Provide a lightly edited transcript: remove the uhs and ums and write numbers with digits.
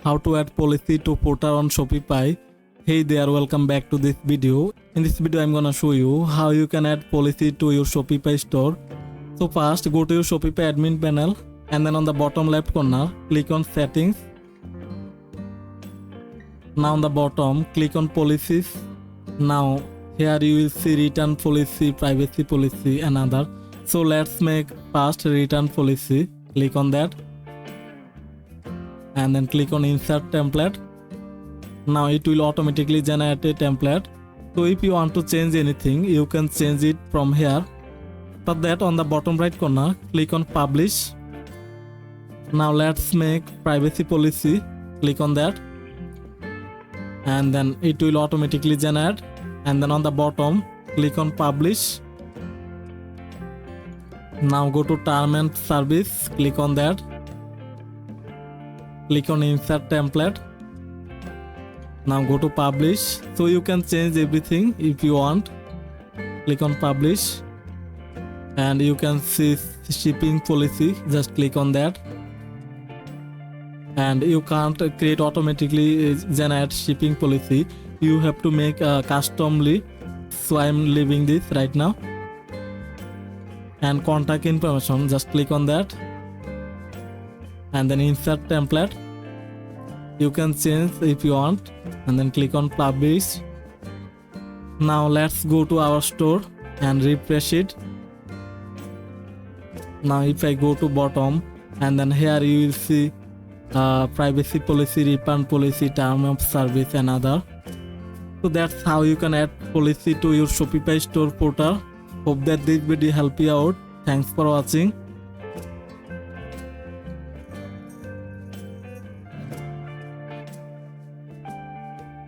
how to add policy to footer on Shopify. Hey there, welcome back to this video. In this video I'm gonna show you how you can add policy to your Shopify store. So first go to your Shopify admin panel and then on the bottom left corner click on settings. Now on the bottom click on policies. Now here you will see return policy, privacy policy and other. So let's make first return policy. Click on that and then click on insert template. Now it will automatically generate a template. So if you want to change anything, you can change it from here. For that, on the bottom right corner click on publish. Now let's make privacy policy. Click on that and then it will automatically generate. And then on the bottom click on publish. Now go to term and service, click on that, click on insert template. Now go to publish. So you can change everything if you want. Click on publish and you can see shipping policy, just click on that. And you can't create automatically generate shipping policy, you have to make customly. So I'm leaving this right now. And contact information, just click on that and then insert template. You can change if you want and then click on publish. Now let's go to our store and refresh it. Now if I go to bottom and then here you will see privacy policy, refund policy, term of service and other. So that's how you can add policy to your Shopify store footer. Hope that this video helped you out. Thanks for watching.